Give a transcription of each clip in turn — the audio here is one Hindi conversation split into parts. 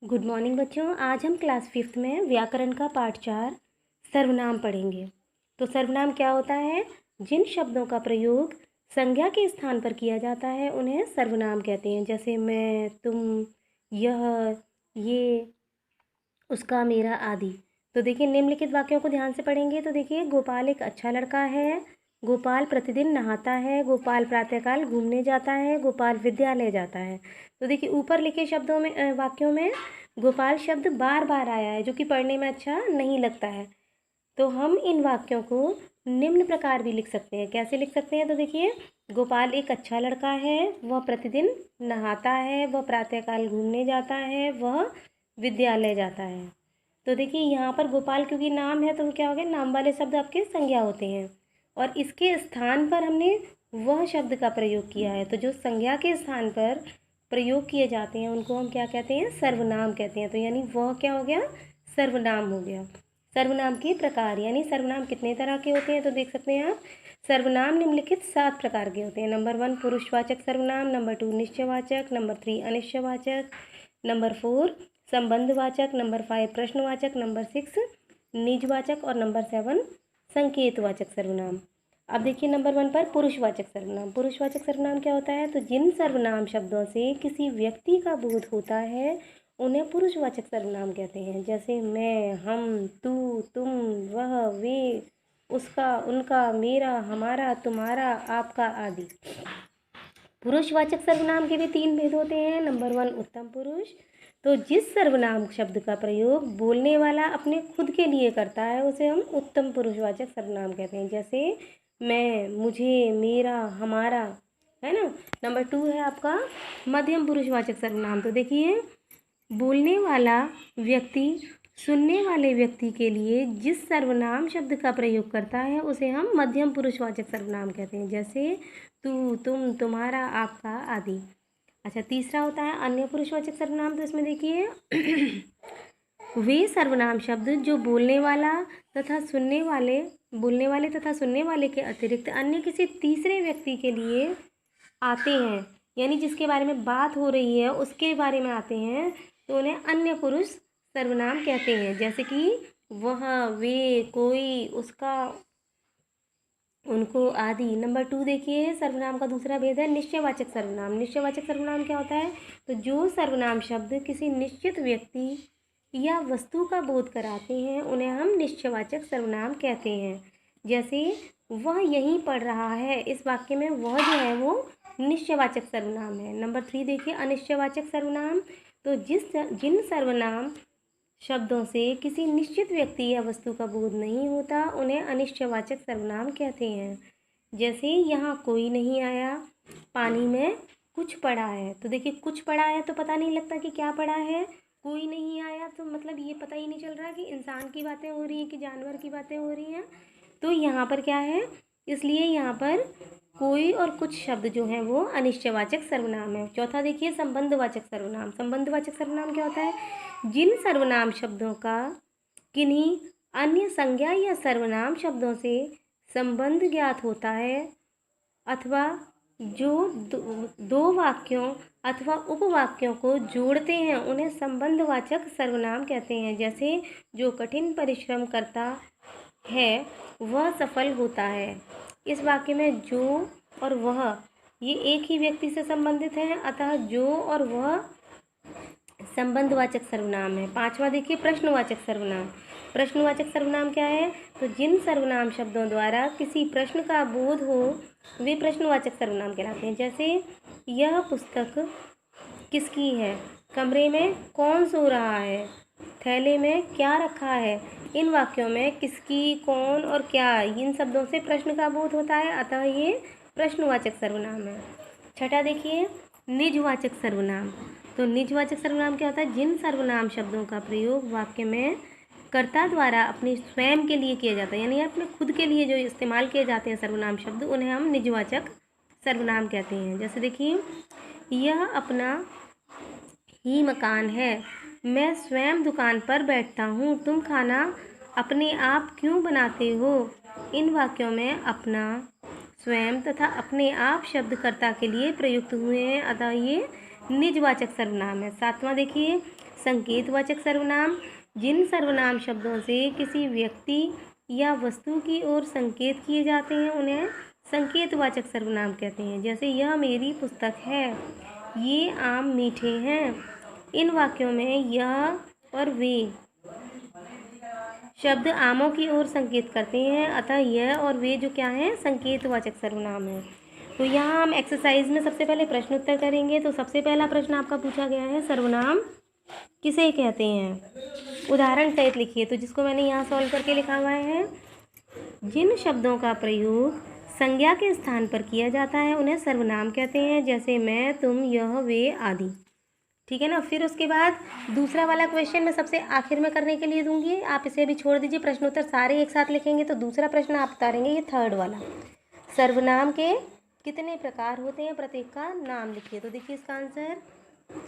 गुड मॉर्निंग बच्चों। आज हम क्लास 5th में व्याकरण का पाठ 4 सर्वनाम पढ़ेंगे। तो सर्वनाम क्या होता है? जिन शब्दों का प्रयोग संज्ञा के स्थान पर किया जाता है उन्हें सर्वनाम कहते हैं। जैसे मैं, तुम, यह, ये, उसका, मेरा आदि। तो देखिए निम्नलिखित वाक्यों को ध्यान से पढ़ेंगे। तो देखिए, गोपाल एक अच्छा लड़का है, गोपाल प्रतिदिन नहाता है, गोपाल प्रातःकाल घूमने जाता है, गोपाल विद्यालय जाता है। तो देखिए ऊपर लिखे शब्दों में वाक्यों में गोपाल शब्द बार बार आया है, जो कि पढ़ने में अच्छा नहीं लगता है। तो हम इन वाक्यों को निम्न प्रकार भी लिख सकते हैं। कैसे लिख सकते हैं? तो देखिए, गोपाल एक अच्छा लड़का है, वह प्रतिदिन नहाता है, वह प्रातःकाल घूमने जाता है, वह विद्यालय जाता है। तो देखिए यहाँ पर गोपाल क्योंकि नाम है तो क्या हो गया, नाम वाले शब्द आपके संज्ञा होते हैं और इसके स्थान पर हमने वह शब्द का प्रयोग किया है। तो जो संज्ञा के स्थान पर प्रयोग किए जाते हैं उनको हम क्या कहते हैं? सर्वनाम कहते हैं। तो यानी वह क्या हो गया? सर्वनाम हो गया। सर्वनाम के प्रकार, यानी सर्वनाम कितने तरह के होते हैं? तो देख सकते हैं आप, सर्वनाम निम्नलिखित 7 प्रकार के होते हैं। नंबर 1 पुरुषवाचक सर्वनाम, नंबर 2 निश्चयवाचक, नंबर 3 अनिश्चयवाचक, नंबर 4 संबंधवाचक, नंबर 5 प्रश्नवाचक, नंबर 6 निजवाचक और नंबर 7 संकेतवाचक सर्वनाम। अब देखिए नंबर 1 पर पुरुषवाचक सर्वनाम। पुरुषवाचक सर्वनाम क्या होता है? तो जिन सर्वनाम शब्दों से किसी व्यक्ति का बोध होता है उन्हें पुरुषवाचक सर्वनाम कहते हैं। जैसे मैं, हम, तू, तुम, वह, वे, उसका, उनका, मेरा, हमारा, तुम्हारा, आपका आदि। पुरुषवाचक सर्वनाम के भी 3 भेद होते हैं। नंबर 1 उत्तम पुरुष। तो जिस सर्वनाम शब्द का प्रयोग बोलने वाला अपने खुद के लिए करता है उसे हम उत्तम पुरुषवाचक सर्वनाम कहते हैं। जैसे मैं, मुझे, मेरा, हमारा, है ना। नंबर 2 है आपका मध्यम पुरुषवाचक सर्वनाम। तो देखिए, बोलने वाला व्यक्ति सुनने वाले व्यक्ति के लिए जिस सर्वनाम शब्द का प्रयोग करता है उसे हम मध्यम पुरुषवाचक सर्वनाम कहते हैं। जैसे तू, तुम, तुम्हारा, आपका आदि। अच्छा, तीसरा होता है अन्य पुरुषवाचक सर्वनाम। तो इसमें देखिए वे सर्वनाम शब्द जो बोलने वाले तथा सुनने वाले के अतिरिक्त अन्य किसी तीसरे व्यक्ति के लिए आते हैं, यानी जिसके बारे में बात हो रही है उसके बारे में आते हैं, तो उन्हें अन्य पुरुष सर्वनाम कहते हैं। जैसे कि वह, वे, कोई, उसका, उनको आदि। नंबर 2 देखिए, सर्वनाम का दूसरा भेद है निश्चयवाचक सर्वनाम। निश्चयवाचक सर्वनाम क्या होता है? तो जो सर्वनाम शब्द किसी निश्चित व्यक्ति या वस्तु का बोध कराते हैं उन्हें हम निश्चयवाचक सर्वनाम कहते हैं। जैसे वह यहीं पढ़ रहा है, इस वाक्य में वह जो है वो निश्चयवाचक सर्वनाम है। नंबर 3 देखिए अनिश्चयवाचक सर्वनाम। तो जिन सर्वनाम शब्दों से किसी निश्चित व्यक्ति या वस्तु का बोध नहीं होता उन्हें अनिश्चयवाचक सर्वनाम कहते हैं। जैसे यहाँ कोई नहीं आया, पानी में कुछ पड़ा है। तो देखिए कुछ पड़ा है तो पता नहीं लगता कि क्या पड़ा है, कोई नहीं आया तो मतलब ये पता ही नहीं चल रहा कि इंसान की बातें हो रही हैं कि जानवर की बातें हो रही हैं। तो यहाँ पर क्या है, इसलिए यहाँ पर कोई और कुछ शब्द जो है वो अनिश्चयवाचक सर्वनाम है। चौथा देखिए संबंधवाचक सर्वनाम। संबंधवाचक सर्वनाम क्या होता है? जिन सर्वनाम शब्दों का किन्हीं अन्य संज्ञा या सर्वनाम शब्दों से संबंध ज्ञात होता है अथवा जो दो वाक्यों अथवा उपवाक्यों को जोड़ते हैं उन्हें संबंधवाचक सर्वनाम कहते हैं। जैसे जो कठिन परिश्रम करता है वह सफल होता है। इस वाक्य में जो और वह ये एक ही व्यक्ति से संबंधित हैं, अतः जो और वह संबंधवाचक सर्वनाम है। 5वां देखिए प्रश्नवाचक सर्वनाम। प्रश्नवाचक सर्वनाम क्या है? तो जिन सर्वनाम शब्दों द्वारा किसी प्रश्न का बोध हो वे प्रश्नवाचक सर्वनाम कहलाते हैं। जैसे यह पुस्तक किसकी है, कमरे में कौन सो रहा है, थैले में क्या रखा है। इन वाक्यों में किसकी, कौन और क्या इन शब्दों से प्रश्न का बोध होता है, अतः ये प्रश्नवाचक सर्वनाम है। छठा देखिए निजवाचक सर्वनाम। तो निजवाचक सर्वनाम क्या होता है? जिन सर्वनाम शब्दों का प्रयोग वाक्य में कर्ता द्वारा अपने स्वयं के लिए किया जाता है, यानी अपने खुद के लिए जो इस्तेमाल किए जाते हैं सर्वनाम शब्द, उन्हें हम निजवाचक सर्वनाम कहते हैं। जैसे देखिए यह अपना ही मकान है, मैं स्वयं दुकान पर बैठता हूँ, तुम खाना अपने आप क्यों बनाते हो। इन वाक्यों में अपना, स्वयं तथा अपने आप शब्द कर्ता के लिए प्रयुक्त हुए हैं, अतः ये निजवाचक सर्वनाम है। 7वां देखिए संकेतवाचक सर्वनाम, जिन सर्वनाम शब्दों से किसी व्यक्ति या वस्तु की ओर संकेत किए जाते हैं उन्हें संकेतवाचक सर्वनाम कहते हैं। जैसे यह मेरी पुस्तक है, ये आम मीठे हैं। इन वाक्यों में यह और वे शब्द आमों की ओर संकेत करते हैं, अतः यह और वे जो क्या हैं, संकेतवाचक सर्वनाम है। तो यहाँ हम एक्सरसाइज में सबसे पहले प्रश्न उत्तर करेंगे। तो सबसे पहला प्रश्न आपका पूछा गया है, सर्वनाम किसे कहते हैं, उदाहरण सहित लिखिए। तो जिसको मैंने यहाँ सॉल्व करके लिखा हुआ है, जिन शब्दों का प्रयोग संज्ञा के स्थान पर किया जाता है उन्हें सर्वनाम कहते हैं, जैसे मैं, तुम, यह, वे आदि। ठीक है ना। फिर उसके बाद दूसरा वाला क्वेश्चन मैं सबसे आखिर में करने के लिए दूंगी, आप इसे अभी छोड़ दीजिए, प्रश्नोत्तर सारे एक साथ लिखेंगे। तो दूसरा प्रश्न आप उतारेंगे, ये थर्ड वाला, सर्वनाम के कितने प्रकार होते हैं, प्रत्येक का नाम लिखिए। तो देखिए इसका आंसर,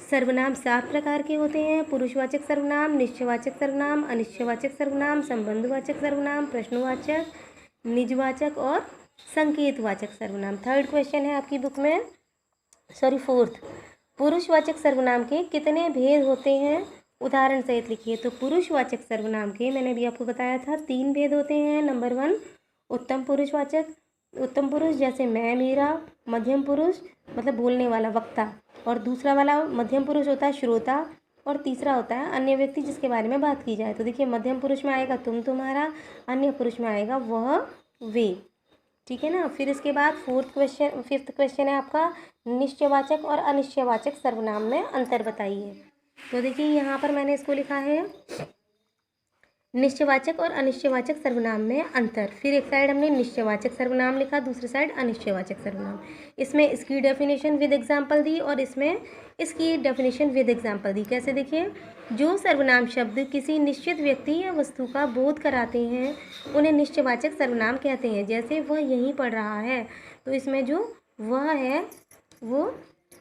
सर्वनाम 7 प्रकार के होते हैं। पुरुषवाचक सर्वनाम, निश्चयवाचक सर्वनाम, अनिश्चयवाचक सर्वनाम, संबंधवाचक सर्वनाम, प्रश्नवाचक, निजवाचक और संकेतवाचक सर्वनाम। थर्ड क्वेश्चन है आपकी बुक में, फोर्थ, पुरुषवाचक सर्वनाम के कितने भेद होते हैं, उदाहरण सहित लिखिए। तो पुरुषवाचक सर्वनाम के मैंने अभी आपको बताया था 3 भेद होते हैं। नंबर 1 उत्तम पुरुषवाचक, उत्तम पुरुष जैसे मैं, मेरा, मध्यम पुरुष मतलब बोलने वाला, वक्ता, और दूसरा वाला मध्यम पुरुष होता है श्रोता, और तीसरा होता है अन्य व्यक्ति जिसके बारे में बात की जाए। तो देखिए मध्यम पुरुष में आएगा तुम, तुम्हारा, अन्य पुरुष में आएगा वह, वे। ठीक है ना। फिर इसके बाद फिफ्थ क्वेश्चन है आपका, निश्चयवाचक और अनिश्चयवाचक सर्वनाम में अंतर बताइए। तो देखिए यहाँ पर मैंने इसको लिखा है, निश्चयवाचक और अनिश्चयवाचक सर्वनाम में अंतर। फिर एक साइड हमने निश्चयवाचक सर्वनाम लिखा, दूसरी साइड अनिश्चयवाचक सर्वनाम। इसमें इसकी डेफिनेशन विद एग्जाम्पल दी और इसमें इसकी डेफिनेशन विद एग्जाम्पल दी। कैसे देखिए, जो सर्वनाम शब्द किसी निश्चित व्यक्ति या वस्तु का बोध कराते हैं उन्हें निश्चयवाचक सर्वनाम कहते हैं। जैसे वह यहीं पढ़ रहा है, तो इसमें जो वह है वो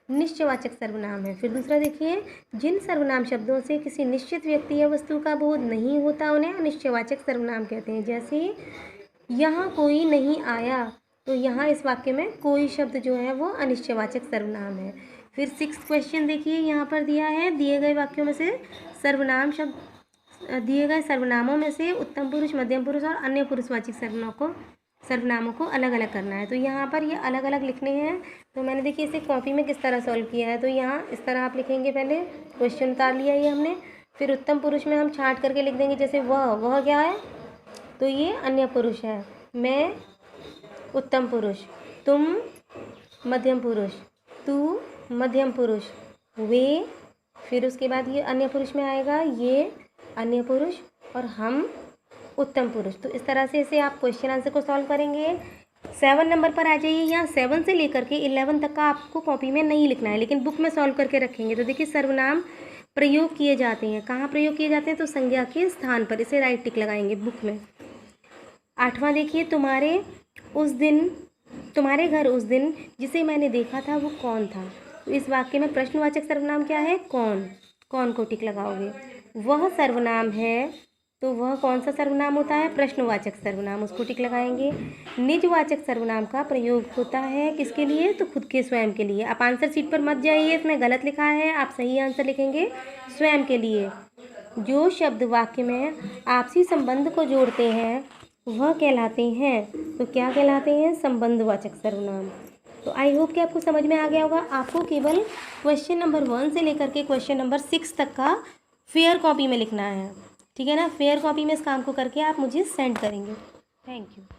निश्चयवाचक सर्वनाम है। फिर दूसरा देखिए, जिन सर्वनाम शब्दों से किसी निश्चित व्यक्ति या वस्तु का बोध नहीं होता उन्हें अनिश्चयवाचक सर्वनाम कहते हैं। जैसे यहाँ कोई नहीं आया, तो यहाँ इस वाक्य में कोई शब्द जो है वो अनिश्चयवाचक सर्वनाम है। फिर 6th क्वेश्चन देखिए, यहाँ पर दिया है, दिए गए वाक्यों में से सर्वनाम शब्द, दिए गए सर्वनामों में से उत्तम पुरुष, मध्यम पुरुष और अन्य पुरुषवाचक सर्वनामों को अलग अलग करना है। तो यहाँ पर ये अलग अलग लिखने हैं। तो मैंने देखिए इसे कॉपी में किस तरह सॉल्व किया है। तो यहाँ इस तरह आप लिखेंगे, पहले क्वेश्चन उतार लिया ये हमने, फिर उत्तम पुरुष में हम छांट करके लिख देंगे। जैसे वह क्या है, तो ये अन्य पुरुष है, मैं उत्तम पुरुष, तुम मध्यम पुरुष, तू मध्यम पुरुष, वे, फिर उसके बाद ये अन्य पुरुष में आएगा, ये अन्य पुरुष, और हम उत्तम पुरुष। तो इस तरह से इसे आप क्वेश्चन आंसर को सॉल्व करेंगे। 7 नंबर पर आ जाइए। यहाँ 7 से लेकर के 11 तक का आपको कॉपी में नहीं लिखना है, लेकिन बुक में सॉल्व करके रखेंगे। तो देखिए सर्वनाम प्रयोग किए जाते हैं, कहाँ प्रयोग किए जाते हैं, तो संज्ञा के स्थान पर, इसे राइट टिक लगाएंगे बुक में। 8वां देखिए, तुम्हारे घर उस दिन जिसे मैंने देखा था वो कौन था। तो इस वाक्य में प्रश्नवाचक सर्वनाम क्या है, कौन को टिक लगाओगे। वह सर्वनाम है, तो वह कौन सा सर्वनाम होता है, प्रश्नवाचक सर्वनाम, उसको टिक लगाएंगे। निजवाचक सर्वनाम का प्रयोग होता है किसके लिए, तो खुद के स्वयं के लिए। आप आंसर शीट पर मत जाइए, इसमें गलत लिखा है, आप सही आंसर लिखेंगे स्वयं के लिए। जो शब्द वाक्य में आपसी संबंध को जोड़ते हैं वह कहलाते हैं, तो क्या कहलाते हैं, संबंधवाचक सर्वनाम। तो आई होप कि आपको समझ में आ गया होगा। आपको केवल क्वेश्चन नंबर 1 से लेकर के क्वेश्चन नंबर 6 तक का फेयर कॉपी में लिखना है, ठीक है ना। फेयर कॉपी में इस काम को करके आप मुझे सेंड करेंगे। Thank you.